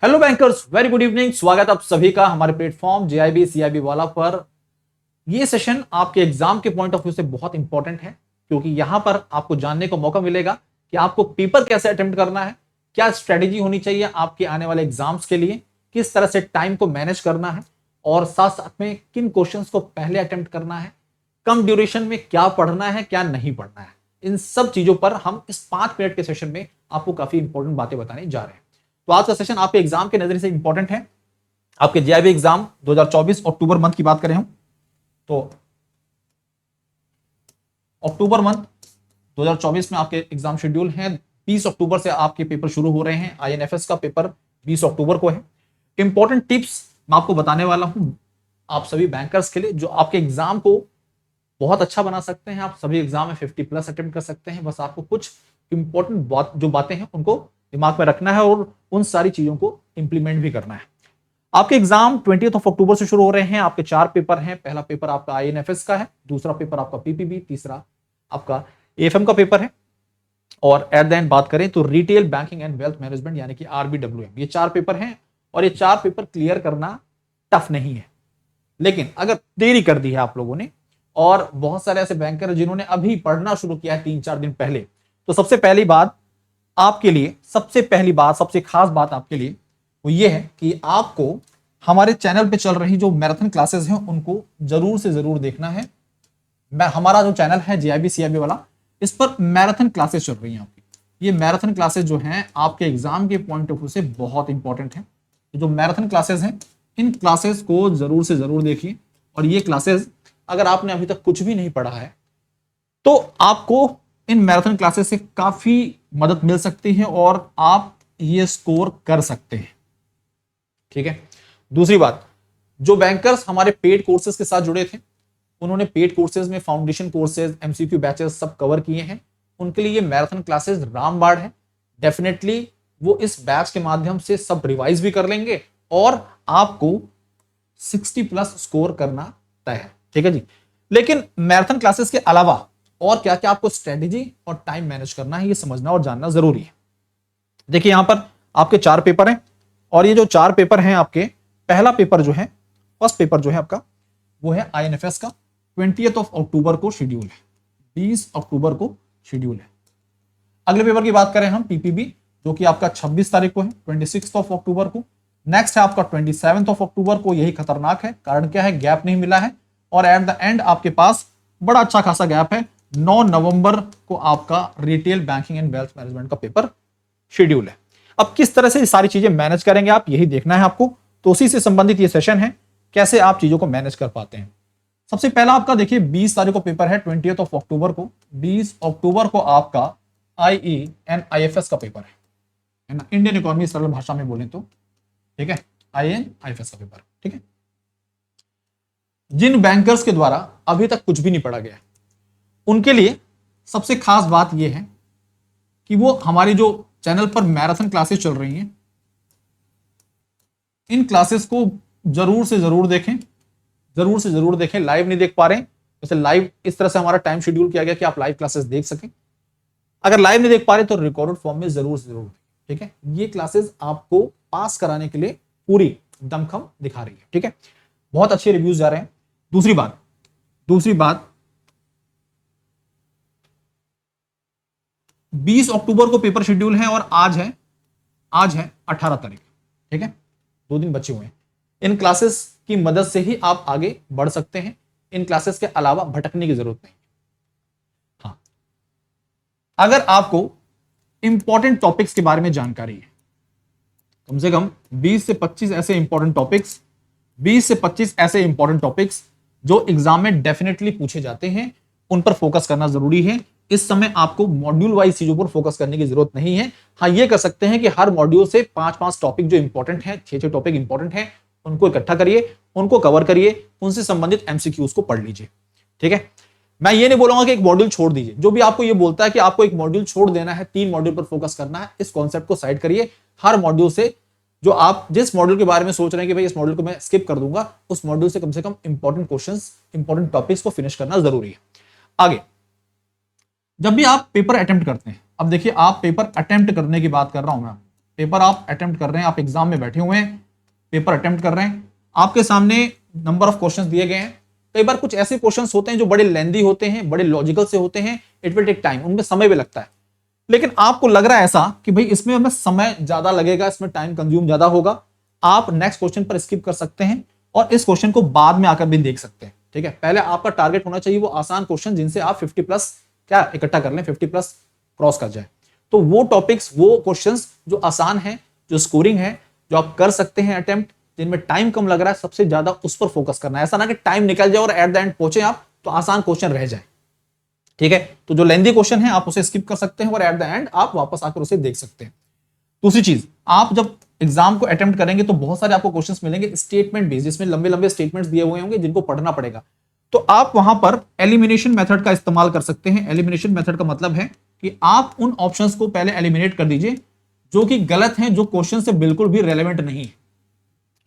Hello bankers, very good evening. स्वागत आप सभी का हमारे प्लेटफॉर्म जेआईबी सीआईबी वाला पर। ये सेशन आपके एग्जाम के पॉइंट ऑफ व्यू से बहुत इंपॉर्टेंट है, क्योंकि यहां पर आपको जानने को मौका मिलेगा कि आपको पेपर कैसे अटेम्प्ट करना है, क्या स्ट्रेटेजी होनी चाहिए आपके आने वाले एग्जाम्स के लिए, किस तरह से टाइम को मैनेज करना है और साथ साथ में किन क्वेश्चंस को पहले अटेम्प्ट करना है, कम ड्यूरेशन में क्या पढ़ना है क्या नहीं पढ़ना है। इन सब चीजों पर हम इस 5 मिनट के सेशन में आपको काफी इंपॉर्टेंट बातें बताने जा रहे हैं। तो आज का सेशन आपके एग्जाम के नजरिए से इंपॉर्टेंट है। आपके जेआईबी एग्जाम 2024 अक्टूबर मंथ की बात करें हम तो अक्टूबर मंथ 2024 में आपके एग्जाम शेड्यूल हैं। 20 अक्टूबर से आपके पेपर शुरू हो रहे हैं। आईएनएफएस का पेपर 20 अक्टूबर को है। इंपॉर्टेंट टिप्स मैं आपको बताने वाला हूं आप सभी बैंकर्स के लिए, जो आपके एग्जाम को बहुत अच्छा बना सकते हैं। आप सभी एग्जाम में 50+ अटेम्प्ट कर सकते हैं। बस आपको कुछ इंपॉर्टेंट जो बातें हैं उनको दिमाग में रखना है और उन सारी चीजों को इंप्लीमेंट भी करना है। आपके एग्जाम 20 अक्टूबर से शुरू हो रहे हैं। आपके 4 पेपर हैं। पहला पेपर आपका आईएनएफएस का है, दूसरा पेपर आपका पीपीबी, तीसरा आपका एएफएम का पेपर है। और एट द एंड बात करें तो retail banking and wealth management यानी कि आरबीडब्ल्यूएम। ये 4 पेपर हैं और ये 4 पेपर क्लियर करना टफ नहीं है। लेकिन अगर देरी कर दी है आप लोगों ने, और बहुत सारे ऐसे बैंकर जिन्होंने अभी पढ़ना शुरू किया है 3-4 दिन पहले, तो सबसे पहली बात आपके लिए, सबसे खास बात आपके लिए वो ये है कि आपको हमारे चैनल पे चल रही जो मैराथन क्लासेस हैं उनको जरूर से जरूर देखना है। हमारा जो चैनल है जेआईबी सीआईबी वाला, इस पर मैराथन क्लासेस चल रही हैं आपकी। ये मैराथन क्लासेस जो हैं आपके एग्जाम के पॉइंट ऑफ व्यू से बहुत इंपॉर्टेंट है। जो मैराथन क्लासेस हैं, इन क्लासेस को जरूर से जरूर देखिए। और ये क्लासेस अगर आपने अभी तक कुछ भी नहीं पढ़ा है तो आपको इन मैराथन क्लासेस से काफी मदद मिल सकती है और आप ये स्कोर कर सकते हैं। ठीक है। दूसरी बात, जो बैंकर्स हमारे पेड कोर्सेज के साथ जुड़े थे, उन्होंने पेड कोर्सेज में फाउंडेशन कोर्सेज, एमसीक्यू बैचेस सब कवर किए हैं। उनके लिए ये मैराथन क्लासेस रामबाण है। डेफिनेटली वो इस बैच के माध्यम से सब रिवाइज भी कर लेंगे और आपको 60+ स्कोर करना तय है। ठीक है जी। लेकिन मैराथन क्लासेस के अलावा और क्या क्या आपको स्ट्रेटेजी और टाइम मैनेज करना है, ये समझना और जानना जरूरी है। देखिए यहां पर आपके 4 पेपर हैं और ये जो 4 पेपर हैं आपके, पहला पेपर जो है, फर्स्ट पेपर जो है आपका, वो है आईएनएफएस का। 20 अक्टूबर को शेड्यूल है, 20 अक्टूबर को शेड्यूल है। अगले पेपर की बात करें हम पीपीबी, जो कि आपका 26 तारीख को है, 26 अक्टूबर को। नेक्स्ट है आपका 27 अक्टूबर को। यही खतरनाक है, कारण क्या है, गैप नहीं मिला है। और एट द एंड आपके पास बड़ा अच्छा खासा गैप है, 9 नवंबर को आपका retail banking and wealth management का पेपर शेड्यूल है। अब किस तरह से ये सारी चीजें मैनेज करेंगे आप, यही देखना है आपको। तो उसी से संबंधित ये सेशन है, कैसे आप चीजों को मैनेज कर पाते हैं। सबसे पहला आपका देखिए 20 तारीख को पेपर है, 20 अक्टूबर को। 20 अक्टूबर को आपका आईएनआईएफएस का पेपर है ना, इंडियन इकोनॉमी सरल भाषा में बोले तो। ठीक है, आईएनआईएफएस का पेपर। ठीक है। जिन बैंकर्स के द्वारा अभी तक कुछ भी नहीं पढ़ा गया, उनके लिए सबसे खास बात यह है कि वो हमारी जो चैनल पर मैराथन क्लासेस चल रही हैं, इन क्लासेस को जरूर से जरूर देखें, जरूर से जरूर देखें। लाइव नहीं देख पा रहे हैं, जैसे लाइव इस तरह से हमारा टाइम शेड्यूल किया गया कि आप लाइव क्लासेस देख सकें। अगर लाइव नहीं देख पा रहे तो रिकॉर्डेड फॉर्म में जरूर से जरूर देखें। ठीक है, ये क्लासेस आपको पास कराने के लिए पूरी दमखम दिखा रही है। ठीक है, बहुत अच्छे रिव्यूज जा रहे हैं। दूसरी बात 20 अक्टूबर को पेपर शेड्यूल है और आज है 18 तारीख। ठीक है, 2 दिन बचे हुए हैं। इन क्लासेस की मदद से ही आप आगे बढ़ सकते हैं। इन क्लासेस के अलावा भटकने की जरूरत नहीं। हाँ, अगर आपको इंपॉर्टेंट टॉपिक्स के बारे में जानकारी है, कम से कम 20 से 25 ऐसे इंपॉर्टेंट टॉपिक्स जो एग्जाम में डेफिनेटली पूछे जाते हैं, उन पर फोकस करना जरूरी है। इस समय आपको मॉड्यूल वाइज चीजों पर फोकस करने की जरूरत नहीं है। हाँ, ये कर सकते हैं कि हर मॉड्यूल से 5-5 टॉपिक जो इंपॉर्टेंट हैं, 6-6 टॉपिक इंपॉर्टेंट हैं, उनको इकट्ठा करिए, उनको कवर करिए, उनसे संबंधित एमसीक्यूज को पढ़ लीजिए। ठीक है, मैं ये नहीं बोलूंगा कि एक मॉड्यूल छोड़ दीजिए। जो भी आपको ये बोलता है कि आपको एक मॉड्यूल छोड़ देना है, 3 मॉड्यूल पर फोकस करना है, इस कॉन्सेप्ट को साइड करिए। हर मॉड्यूल से, जो आप जिस मॉड्यूल के बारे में सोच रहे हैं कि भाई इस मॉड्यूल को मैं स्किप कर दूंगा, उस मॉड्यूल से कम इंपॉर्टेंट क्वेश्चंस, इंपॉर्टेंट टॉपिक्स को फिनिश करना जरूरी है। आगे, जब भी आप पेपर अटेम्प्ट करते हैं, अब देखिए आप पेपर अटेम्प्ट करने की बात कर रहा हूं मैं, पेपर आप अटेम्प्ट कर रहे हैं, आप एग्जाम में बैठे हुए हैं, पेपर अटेम्प्ट कर रहे हैं, आपके सामने नंबर ऑफ क्वेश्चंस दिए गए हैं। कई बार कुछ ऐसे क्वेश्चंस होते हैं जो बड़े लेंदी होते हैं, बड़े लॉजिकल से होते हैं, इट विल टेक टाइम, उनमें समय भी लगता है। लेकिन आपको लग रहा है ऐसा कि भाई इसमें हमें समय ज्यादा लगेगा, इसमें टाइम कंज्यूम ज्यादा होगा, आप नेक्स्ट क्वेश्चन पर स्किप कर सकते हैं और इस क्वेश्चन को बाद में आकर भी देख सकते हैं। ठीक है, पहले आपका टारगेट होना चाहिए वो आसान क्वेश्चन जिनसे आप 50 प्लस क्या इकट्ठा कर लें, 50 प्लस क्रॉस कर जाए। तो वो टॉपिक्स, वो क्वेश्चंस जो आसान है, जो स्कोरिंग है, जो आप कर सकते हैं अटेम्प्ट, जिनमें टाइम कम लग रहा है, सबसे ज्यादा उस पर फोकस करना है। ऐसा ना कि टाइम निकल जाए और एट द एंड पहुंचे आप तो आसान क्वेश्चन रह जाए। ठीक है, तो जो लेंदी क्वेश्चन है आप उसे स्किप कर सकते हैं और एट द एंड आप वापस आकर उसे देख सकते हैं। दूसरी चीज, आप जब एग्जाम को अटेम्प्ट करेंगे तो बहुत सारे आपको क्वेश्चंस मिलेंगे स्टेटमेंट बेस्ड, जिसमें लंबे लंबे स्टेटमेंट्स दिए हुए होंगे जिनको पढ़ना पड़ेगा। तो आप वहां पर एलिमिनेशन मेथड का इस्तेमाल कर सकते हैं। एलिमिनेशन मेथड का मतलब है कि आप उन ऑप्शंस को पहले एलिमिनेट कर दीजिए जो कि गलत हैं, जो क्वेश्चन से बिल्कुल भी रेलेवेंट नहीं है।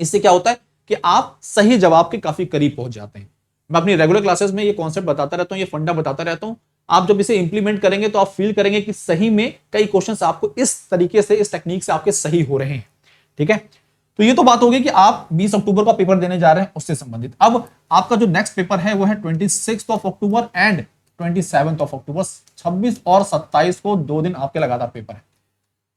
इससे क्या होता है कि आप सही जवाब के काफी करीब पहुंच जाते हैं। मैं अपनी रेगुलर क्लासेस में ये कॉन्सेप्ट बताता रहता हूं, ये फंडा बताता रहता हूं। आप जब इसे इंप्लीमेंट करेंगे तो आप फील करेंगे कि सही में कई क्वेश्चंस आपको इस तरीके से, इस टेक्निक से आपके सही हो रहे हैं। ठीक है, तो ये तो बात होगी कि आप 20 अक्टूबर का पेपर देने जा रहे हैं उससे संबंधित। अब आपका जो नेक्स्ट पेपर है वो है 26 अक्टूबर एंड 27 अक्टूबर, 26 और 27 को 2 दिन आपके लगातार पेपर है।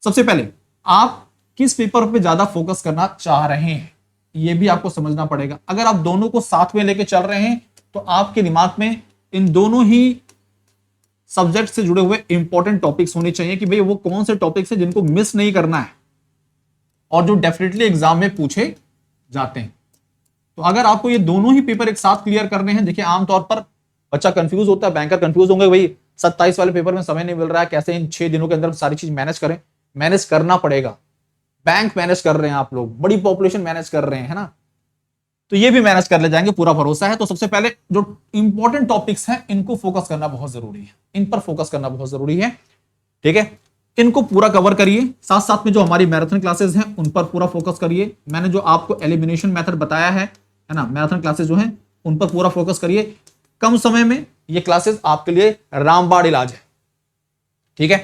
सबसे पहले आप किस पेपर पे ज्यादा फोकस करना चाह रहे हैं ये भी आपको समझना पड़ेगा। अगर आप दोनों को साथ में लेके चल रहे हैं तो आपके दिमाग में इन दोनों ही सब्जेक्ट से जुड़े हुए इंपॉर्टेंट टॉपिक्स होने चाहिए कि भाई वो कौन से टॉपिक्स हैं जिनको मिस नहीं करना है और जो डेफिनेटली एग्जाम में पूछे जाते हैं। तो अगर आपको ये दोनों ही पेपर एक साथ क्लियर करने हैं, देखिए आमतौर पर बच्चा कंफ्यूज होता है, बैंकर कंफ्यूज होंगे, भाई 27 वाले पेपर में समय नहीं मिल रहा है, कैसे इन 6 दिनों के अंदर सारी चीज मैनेज करें। मैनेज करना पड़ेगा, बैंक मैनेज कर रहे हैं आप लोग, बड़ी पॉपुलेशन मैनेज कर रहे हैं, है ना, तो ये भी मैनेज कर ले जाएंगे, पूरा भरोसा है। तो सबसे पहले जो इंपॉर्टेंट टॉपिक्स हैं इनको फोकस करना बहुत जरूरी है, इन पर फोकस करना बहुत जरूरी है। ठीक है, इनको पूरा कवर करिए, साथ साथ में जो हमारी मैराथन क्लासेस हैं उन पर पूरा फोकस करिए। मैंने जो आपको एलिमिनेशन मेथड बताया है ना, मैराथन क्लासेस जो हैं उन पर पूरा फोकस करिए। कम समय में ये क्लासेस आपके लिए रामबाण इलाज है। ठीक है,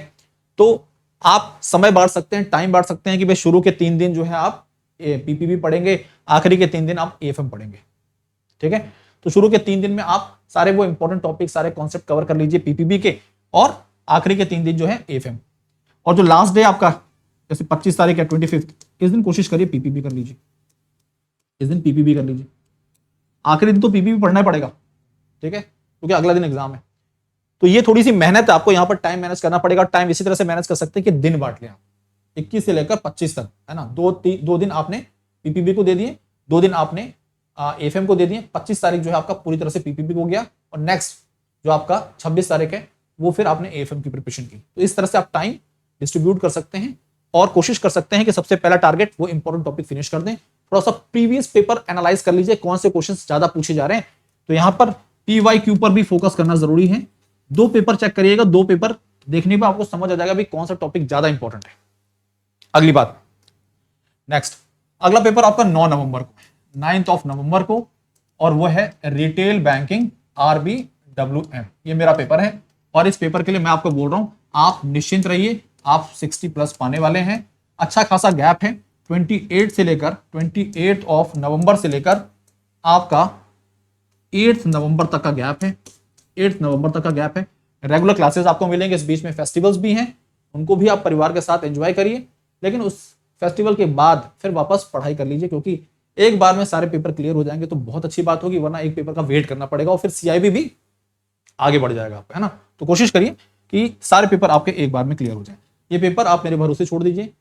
तो आप समय बांट सकते हैं, टाइम बांट सकते हैं कि भाई शुरू के 3 दिन जो है आप पीपीबी पढ़ेंगे, आखिरी के 3 दिन आप एएफएम पढ़ेंगे। ठीक है, तो शुरू के 3 दिन में आप सारे वो इंपॉर्टेंट टॉपिक, सारे कॉन्सेप्ट कवर कर लीजिए पीपीबी के, और आखिरी के 3 दिन जो है एएफएम। और जो लास्ट डे आपका जैसे 25 तारीख है 25, इस दिन कोशिश करिए पीपीबी कर लीजिए, इस दिन पीपीबी कर लीजिए। आखिरी दिन तो पीपीबी पढ़ना ही पड़ेगा, ठीक है, क्योंकि अगला दिन एग्जाम है। तो ये थोड़ी सी मेहनत है, आपको यहाँ पर टाइम मैनेज करना पड़ेगा। टाइम इसी तरह से मैनेज कर सकते हैं कि दिन बांट लें आप 21 से लेकर 25 तक, है ना। 2 दिन आपने पीपीबी को दे दिए, 2 दिन आपने एफएम को दे दिए। 25 तारीख जो है आपका पूरी तरह से पीपीबी हो गया, और नेक्स्ट जो आपका 26 तारीख है वो फिर आपने एएफएम की प्रिपरेशन की। तो इस तरह से आप टाइम डिस्ट्रीब्यूट कर सकते हैं और कोशिश कर सकते हैं कि सबसे पहला टारगेट वो इंपॉर्टेंट टॉपिक फिनिश कर दें। थोड़ा सा प्रीवियस पेपर एनालाइज कर लीजिए, कौन से क्वेश्चंस ज्यादा पूछे जा रहे हैं। तो यहां पर पीवाईक्यू पर भी फोकस करना जरूरी है। 2 पेपर चेक करिएगा, 2 पेपर देखने पर आपको समझ आ जाएगा भी कौन सा टॉपिक ज्यादा इंपॉर्टेंट है। अगली बात, नेक्स्ट अगला पेपर आपका 9 नवंबर को है, 9 नवंबर को, और वो है रिटेल बैंकिंग RBWM। ये मेरा पेपर है और इस पेपर के लिए मैं आपको बोल रहा हूं आप निश्चिंत रहिए, आप 60 प्लस पाने वाले हैं। अच्छा खासा गैप है, 28 नवंबर से लेकर आपका 8 नवंबर तक का गैप है। 8 नवंबर तक का गैप है। रेगुलर क्लासेस आपको मिलेंगे, इस बीच में फेस्टिवल्स भी हैं, उनको भी आप परिवार के साथ एंजॉय करिए, लेकिन उस फेस्टिवल के बाद फिर वापस पढ़ाई कर लीजिए, क्योंकि एक बार में सारे पेपर क्लियर हो जाएंगे तो बहुत अच्छी बात होगी, वरना एक पेपर का वेट करना पड़ेगा और फिर CIB भी आगे बढ़ जाएगा आपका, है ना। तो कोशिश करिए कि सारे पेपर आपके एक बार में क्लियर हो जाए। ये पेपर आप मेरे भरोसे छोड़ दीजिए।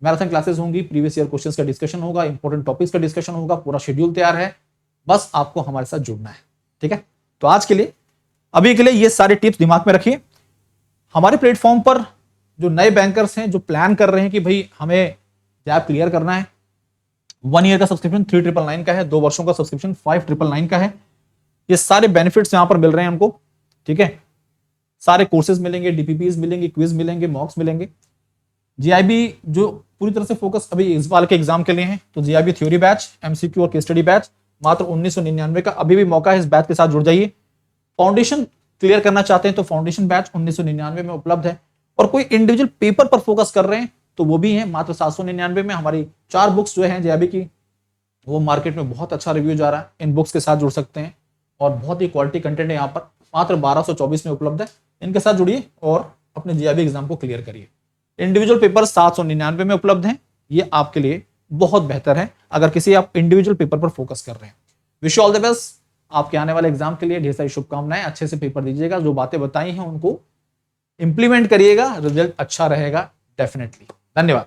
मैराथन क्लासेस होंगी, प्रीवियस ईयर क्वेश्चंस का डिस्कशन होगा, इंपॉर्टेंट टॉपिक्स का डिस्कशन होगा, पूरा शेड्यूल तैयार है, बस आपको हमारे साथ जुड़ना है। ठीक है, तो आज के लिए, अभी के लिए ये सारे टिप्स दिमाग में रखिए। हमारे प्लेटफॉर्म पर जो नए बैंकर्स हैं, जो प्लान कर रहे हैं कि भाई हमें जैब क्लियर करना है, 1 ईयर का सब्सक्रिप्शन 3,999 का है, 2 वर्षों का सब्सक्रिप्शन 5,999 का है। ये सारे बेनिफिट्स यहां पर मिल रहे हैं हमको। ठीक है, सारे कोर्सेज मिलेंगे, DPPs मिलेंगे, क्विज मिलेंगे, मॉक्स मिलेंगे। GIB जो पूरी तरह से फोकस अभी इस बार के एग्जाम के लिए है, तो GIB थ्योरी बैच, MCQ और केस स्टडी बैच मात्र 1999 का अभी भी मौका है, इस बैच के साथ जुड़ जाइए। फाउंडेशन क्लियर करना चाहते हैं तो फाउंडेशन बैच 1999 में उपलब्ध है, और कोई इंडिविजुअल पेपर पर फोकस कर रहे हैं तो वो भी है मात्र 799 में। हमारी 4 बुक्स जो है जेआईबी की, वो मार्केट में बहुत अच्छा रिव्यू जा रहा है। इन बुक्स के साथ जुड़ सकते हैं और बहुत ही क्वालिटी कंटेंट है यहाँ पर, मात्र 1224 में उपलब्ध है। इनके साथ जुड़िए और अपने जेआईबी एग्जाम को क्लियर करिए। इंडिविजुअल पेपर 799 में उपलब्ध है। ये आपके लिए बहुत बेहतर है अगर किसी आप इंडिविजुअल पेपर पर फोकस कर रहे हैं। Wish you all the best. आपके आने वाले एग्जाम के लिए ढेर सारी शुभकामनाएं। अच्छे से पेपर दीजिएगा, जो बातें बताई हैं उनको इंप्लीमेंट करिएगा, रिजल्ट अच्छा रहेगा डेफिनेटली। धन्यवाद।